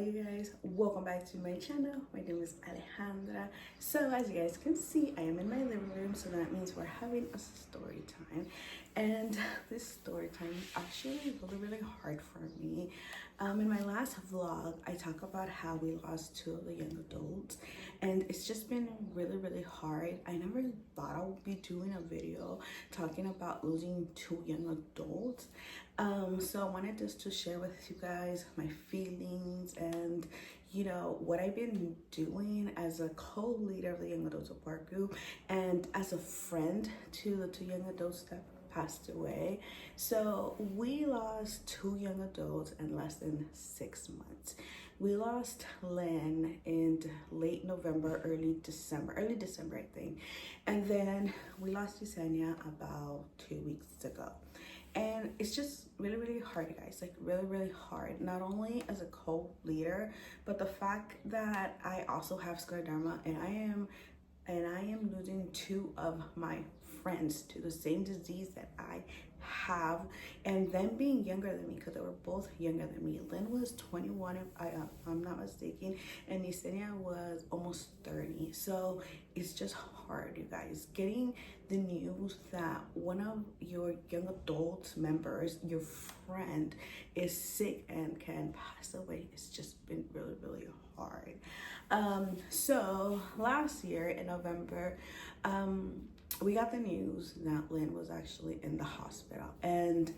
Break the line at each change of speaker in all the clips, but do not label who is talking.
you guys, welcome back to my channel. My name is Alejandra. So as you guys can see, I am in my living room, so that means we're having a story time. And this story time is actually really hard for me. In my last vlog, I talk about how we lost two of the young adults, and it's just been really hard. I never thought I would be doing a video talking about losing two young adults. So I wanted just to share with you guys my feelings and what I've been doing as a co-leader of the young adult support group and as a friend to the two young adults that passed away. So we lost two young adults in less than 6 months. We lost Lynn in late November, early December I think, and then we lost Yesenia about 2 weeks ago. And it's just really hard, guys, like really hard, not only as a co-leader, but the fact that I also have scleroderma, and I am losing two of my friends to the same disease that I have, and them being younger than me, because they were both younger than me. Lynn was 21 if I'm not mistaken, and Yesenia was almost 30. So it's just hard, you guys, getting the news that one of your young adult members, your friend, is sick and can pass away. It's just been really hard. So last year in November, we got the news that Lynn was actually in the hospital, and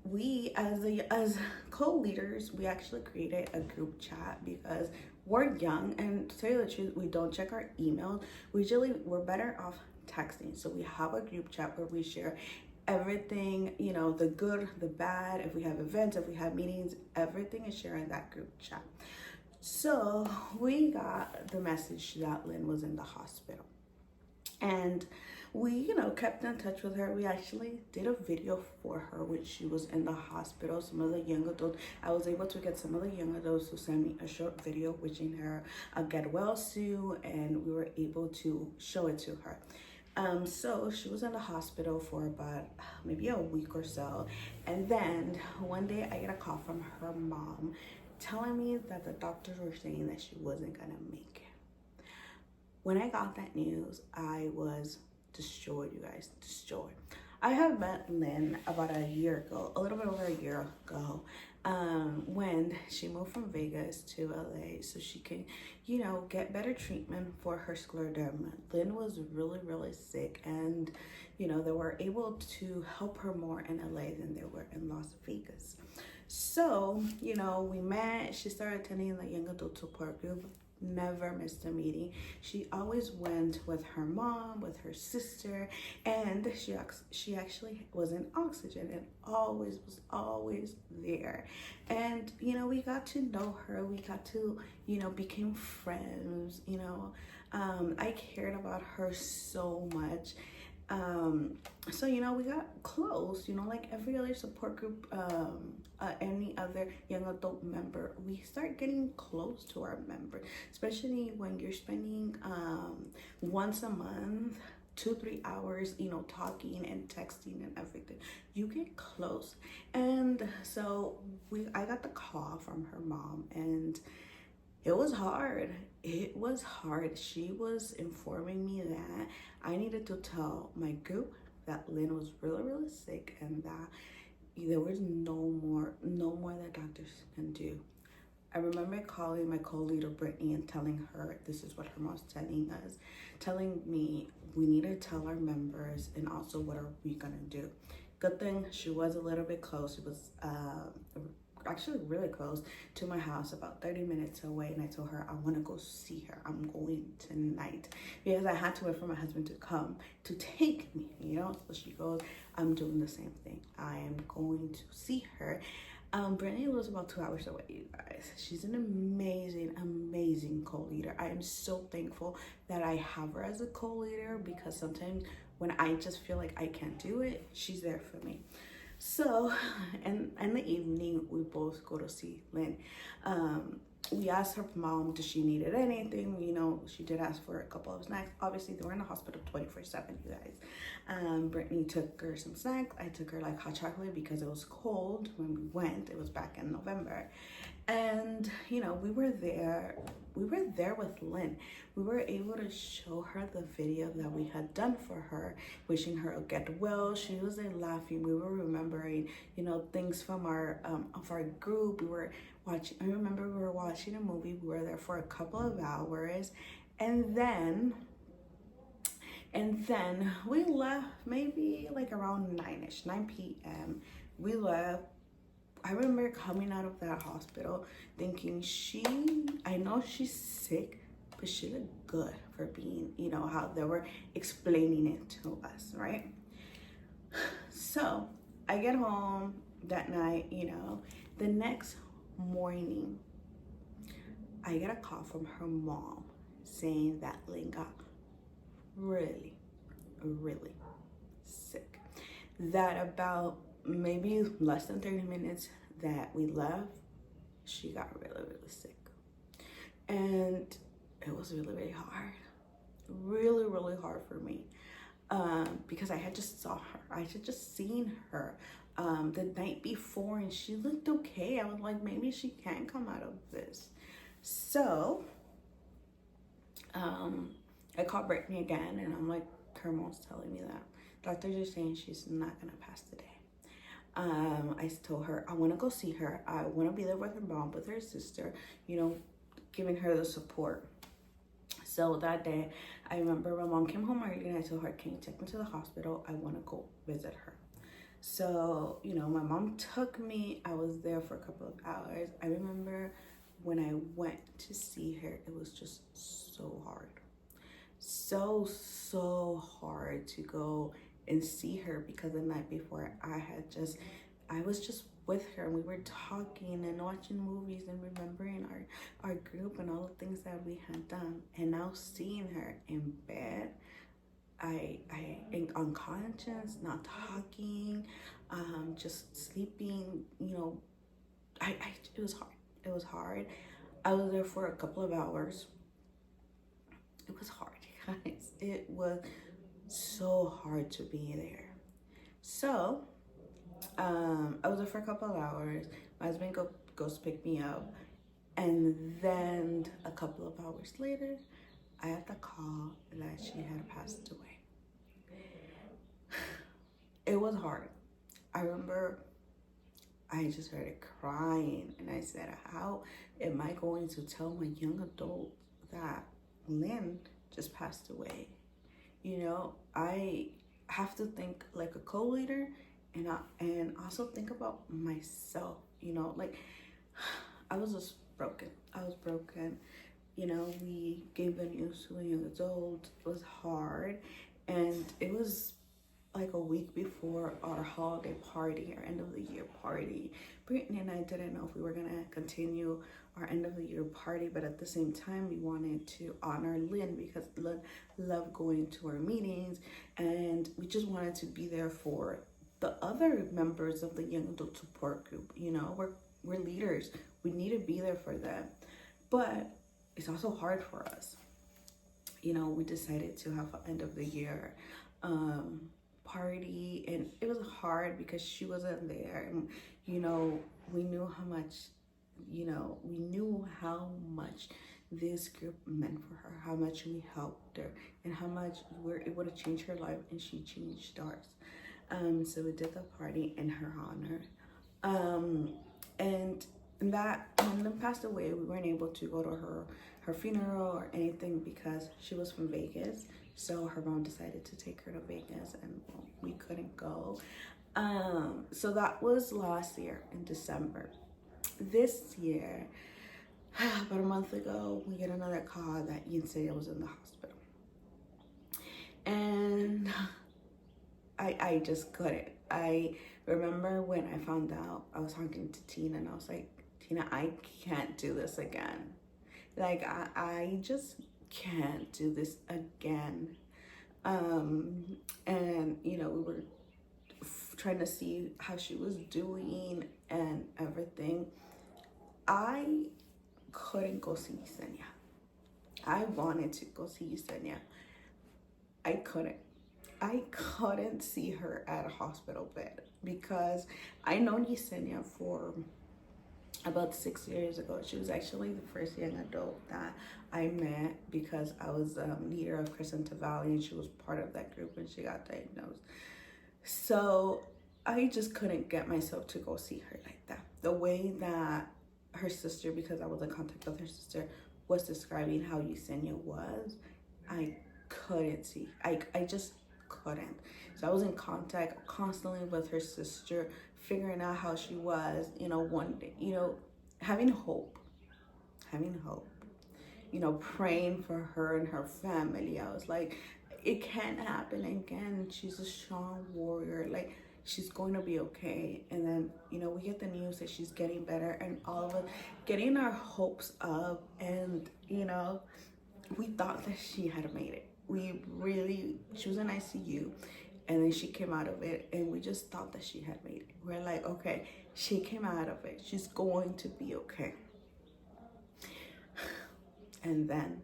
we as co-leaders, we actually created a group chat because we're young, and to tell you the truth, we don't check our emails. We're better off texting. So we have a group chat where we share everything, the good, the bad, if we have events, if we have meetings, everything is shared in that group chat. So we got the message that Lynn was in the hospital, and we kept in touch with her. We actually did a video for her when she was in the hospital. Some of the young adults, I was able to get some of the young adults to send me a short video wishing her a get well soon, and we were able to show it to her. So she was in the hospital for about maybe a week or so, and then one day I get a call from her mom telling me that the doctors were saying that she wasn't gonna make it. When I got that news, I was destroyed, you guys, destroyed. I have met Lynn about a year ago, a little bit over a year ago, when she moved from Vegas to LA so she can, get better treatment for her scleroderma. Lynn was really sick, and, they were able to help her more in LA than they were in Las Vegas. So, we met, she started attending the young adult support group. Never missed a meeting. She always went with her mom, with her sister, and she actually was in oxygen and was always there. And we got to know her. We got to became friends. I cared about her so much. So we got close, like every other support group, any other young adult member. We start getting close to our member, especially when you're spending once a month 2-3 hours talking and texting and everything. You get close. And so I got the call from her mom, and it was hard. It was hard. She was informing me that I needed to tell my group that Lynn was really sick, and that there was no more that doctors can do. I remember calling my co-leader Brittany and telling her this is what her mom's telling me we need to tell our members, and also what are we gonna do. Good thing she was a little bit close. She was actually really close to my house, about 30 minutes away, and I told her I want to go see her. I'm going tonight, because I had to wait for my husband to come to take me, so she goes, I'm doing the same thing. I am going to see her. Brittany lives about 2 hours away, you guys. She's an amazing co-leader. I am so thankful that I have her as a co-leader, because sometimes when I just feel like I can't do it, she's there for me. So, and in the evening, we both go to see Lynn. we asked her mom, did she needed anything? You know, she did ask for a couple of snacks. Obviously, they were in the hospital 24/7, you guys. Brittany took her some snacks. I took her like hot chocolate because it was cold when we went. It was back in November. And, you know, we were there with Lynn. We were able to show her the video that we had done for her, wishing her a get well. She was there laughing. We were remembering, you know, things from our of our group. We were watching, I remember we were watching a movie. We were there for a couple of hours, and then we left maybe like around 9 p.m. We left. I remember coming out of that hospital thinking I know she's sick, but she looked good for being, you know, how they were explaining it to us, right? So I get home that night, you know. The next morning, I get a call from her mom saying that Lynn got really, really sick. That about maybe less than 30 minutes that we left, she got really, really sick. And it was really, really hard. Really, really hard for me. Because I had just saw her. I had just seen her the night before, and she looked okay. I was like, maybe she can come out of this. So I called Brittany again, and I'm like, her mom's telling me that doctors are saying she's not gonna pass the day. I told her I want to go see her. I want to be there with her mom, with her sister, you know, giving her the support. So that day, I remember my mom came home early and I told her, can you take me to the hospital? I want to go visit her. So, you know, my mom took me. I was there for a couple of hours. I remember when I went to see her, it was just so hard. So hard to go and see her, because the night before I was just with her, and we were talking and watching movies and remembering our group and all the things that we had done. And now seeing her in bed, I unconscious, not talking, just sleeping, you know, it was hard. It was hard. I was there for a couple of hours. It was hard, guys. It was so hard to be there. So I was there for a couple of hours. My husband goes to pick me up, and then a couple of hours later, I had the call that she had passed away. It was hard. I remember I just started crying, and I said, how am I going to tell my young adult that Lynn just passed away? You know, I have to think like a co-leader, and also think about myself. You know, like I was just broken. I was broken. You know, we gave the news to a young adult. It was hard, and it was like a week before our holiday party, our end of the year party. Brittany and I didn't know if we were gonna continue our end of the year party, but at the same time, we wanted to honor Lynn, because Lynn loved going to our meetings, and we just wanted to be there for the other members of the young adult support group. You know, we're leaders. We need to be there for them, but it's also hard for us. You know, we decided to have an end of the year party, and it was hard because she wasn't there, and you know, we knew how much this group meant for her, how much we helped her, and how much we were able to change her life, and she changed ours. So we did the party in her honor, and that when Lynn passed away, we weren't able to go to her funeral or anything because she was from Vegas. So her mom decided to take her to Vegas, and we couldn't go. So that was last year in December. This year, about a month ago, we get another call that Ian said I was in the hospital. And I just couldn't. I remember when I found out, I was talking to Tina, and I was like, Tina, I can't do this again. Like, I just can't do this again. And, you know, we were trying to see how she was doing and everything. I couldn't go see Yesenia. I wanted to go see Yesenia. I couldn't. I couldn't see her at a hospital bed because I known Yesenia for about 6 years ago. She was actually the first young adult that I met because I was leader of Crescenta Valley, and she was part of that group when she got diagnosed. So I just couldn't get myself to go see her like that. The way that her sister, because I was in contact with her sister, was describing how Yesenia was, I couldn't see. I just couldn't. So I was in contact constantly with her sister, figuring out how she was, one day, having hope, praying for her and her family. I was like, it can't happen again. She's a strong warrior. Like, she's going to be okay. And then, we get the news that she's getting better, and all of us getting our hopes up. And, we thought that she had made it. She was in ICU, and then she came out of it, and we just thought that she had made it. We're like, okay, she came out of it. She's going to be okay. And then,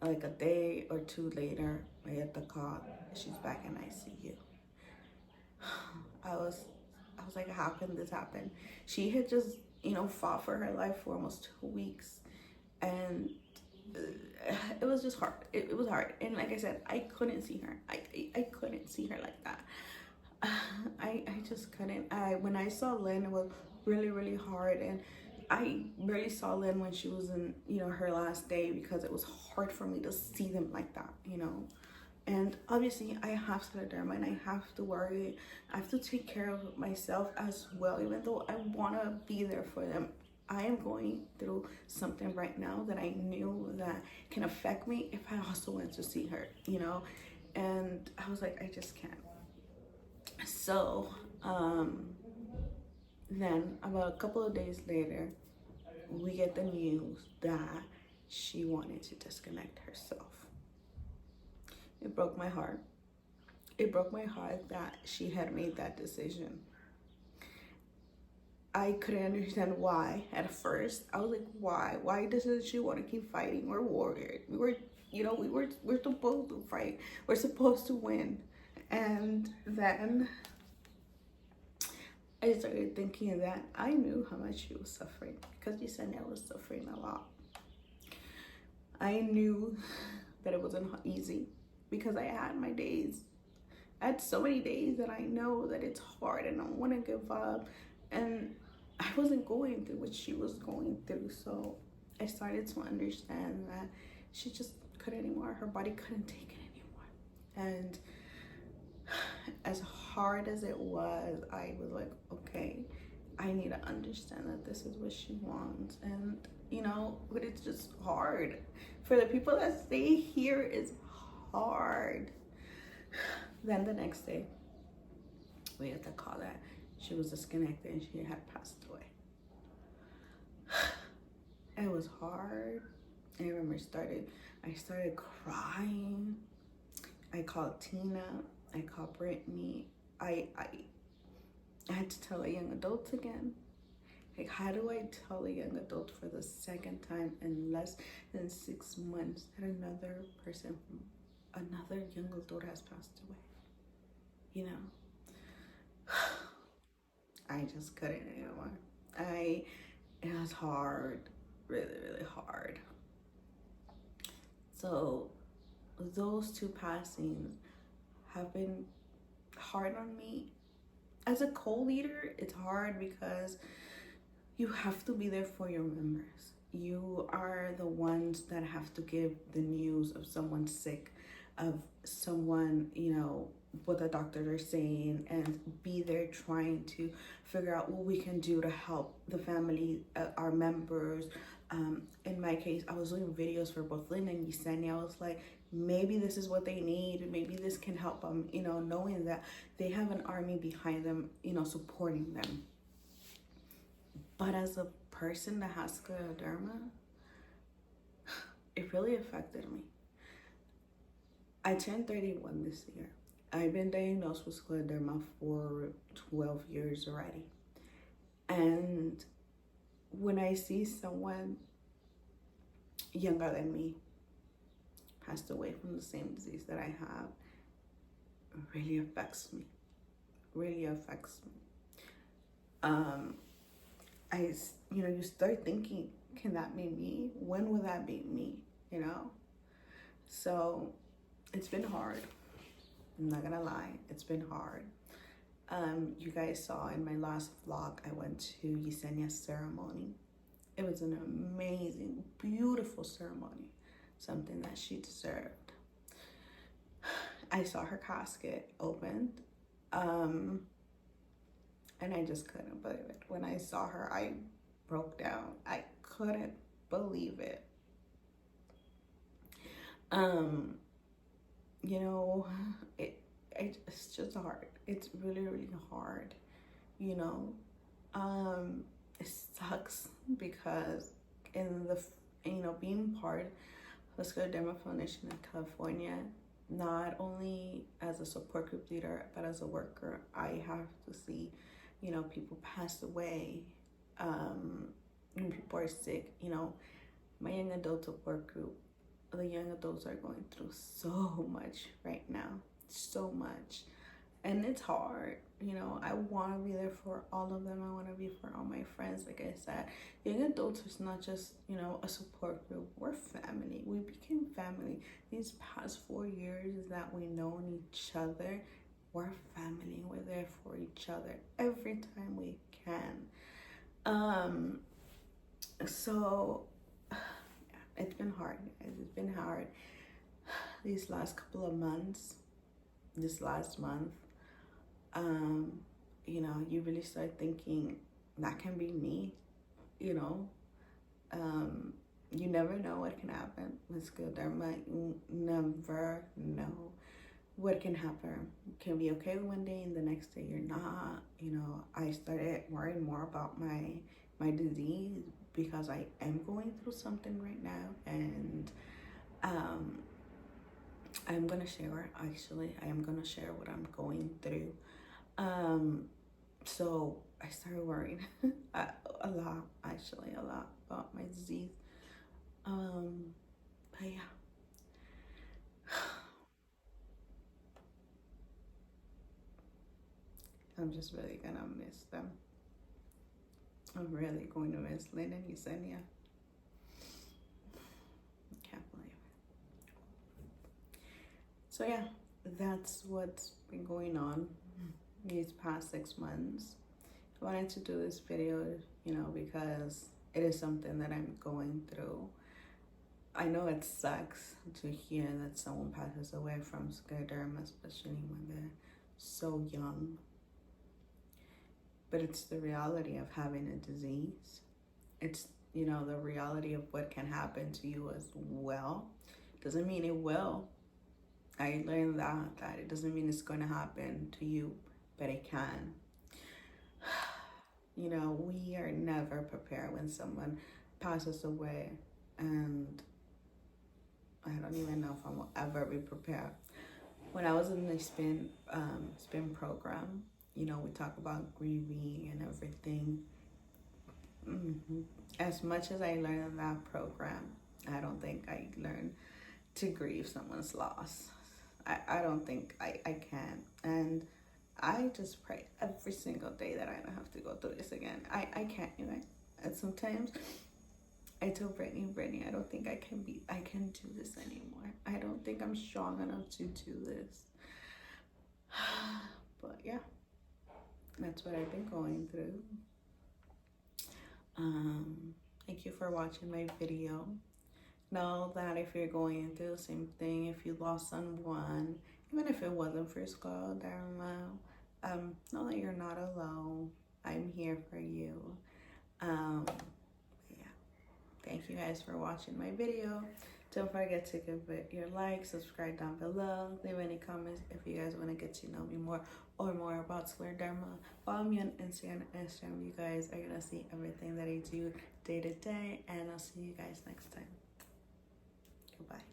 like a day or two later, I get the call, she's back in ICU. I was like, how can this happen? She had just, fought for her life for almost 2 weeks, and it was just hard. It was hard. And like I said, I couldn't see her. I couldn't see her like that. I just couldn't. When I saw Lynn, it was really, really hard. And I barely saw Lynn when she was in, her last day, because it was hard for me to see them like that, And obviously I have scleroderma, and I have to worry. I have to take care of myself as well, even though I want to be there for them. I am going through something right now that I knew that can affect me if I also went to see her, And I was like, I just can't. So then about a couple of days later, we get the news that she wanted to disconnect herself. It broke my heart. It broke my heart that she had made that decision. I couldn't understand why at first. I was like, why? Why doesn't she want to keep fighting? We're warriors. We're supposed to fight. We're supposed to win. And then I started thinking that I knew how much she was suffering, because Yesenia was suffering a lot. I knew that it wasn't easy, because I had my days. I had so many days that I know that it's hard and I don't want to give up. And I wasn't going through what she was going through. So I started to understand that she just couldn't anymore. Her body couldn't take it anymore. And as hard as it was, I was like, okay, I need to understand that this is what she wants. And, but it's just hard. For the people that stay here, it's hard. Then the next day, we had to call that she was disconnected and she had passed away. It was hard. I remember I started crying. I called Tina. I called Brittany. I had to tell a young adult again. Like, how do I tell a young adult for the second time in less than 6 months that another young adult has passed away? I just couldn't anymore. It was hard, really, really hard. So those two passings have been hard on me. As a co-leader, it's hard because you have to be there for your members. You are the ones that have to give the news of someone sick, of someone, what the doctors are saying, and be there trying to figure out what we can do to help the family, our members. In my case, I was doing videos for both Lynn and Yesenia. I was like, maybe this is what they need. Maybe this can help them, knowing that they have an army behind them, supporting them. But as a person that has scleroderma, it really affected me. I turned 31 this year. I've been diagnosed with scleroderma for 12 years already. And when I see someone younger than me passed away from the same disease that I have, really affects me. Really affects me. You start thinking, can that be me? When will that be me? So it's been hard. I'm not gonna lie, it's been hard. You guys saw in my last vlog, I went to Yesenia's ceremony. It was an amazing, beautiful ceremony, something that she deserved. I saw her casket opened, and I just couldn't believe it. When I saw her, I broke down. I couldn't believe it. It's just hard. It's really, really hard. It sucks because being part of the Scleroderma Foundation in California, not only as a support group leader, but as a worker, I have to see, people pass away, when people are sick. My young adult support group, the young adults are going through so much right now, so much. And it's hard, I want to be there for all of them. I want to be for all my friends. Like I said, young adults is not just, a support group. We're family. We became family. These past 4 years that we known each other, we're family. We're there for each other every time we can. So it's been hard, guys. It's been hard these last couple of months. This last month, you really start thinking, that can be me. You never know what can happen with Scleroderma. You never know what can happen. You can be okay one day and the next day you're not. I started worrying more about my disease because I am going through something right now, and I'm gonna share, actually. I am gonna share what I'm going through. So I started worrying a lot about my disease. But yeah. I'm just really gonna miss them. I'm really going to miss Lynn and Yesenia. Can't believe it. So yeah, that's what's been going on these past 6 months. I wanted to do this video, because it is something that I'm going through. I know it sucks to hear that someone passes away from scleroderma, especially when they're so young. But it's the reality of having a disease. It's, the reality of what can happen to you as well. Doesn't mean it will. I learned that it doesn't mean it's going to happen to you, but it can. We are never prepared when someone passes away, and I don't even know if I will ever be prepared. When I was in the spin program, we talk about grieving and everything. As much as I learned in that program, I don't think I learned to grieve someone's loss. I don't think I can. And I just pray every single day that I don't have to go through this again. I can't, And sometimes I tell Brittany, I don't think I can do this anymore. I don't think I'm strong enough to do this. But yeah, that's what I've been going through. Thank you for watching my video. Know that if you're going through the same thing, if you lost someone, even if it wasn't for Scleroderma, know that you're not alone. I'm here for you. Yeah. Thank you guys for watching my video. Don't forget to give it your like, subscribe down below, leave any comments if you guys want to get to know me more or more about Scleroderma. Follow me on Instagram. You guys are gonna see everything that I do day to day, and I'll see you guys next time. Goodbye.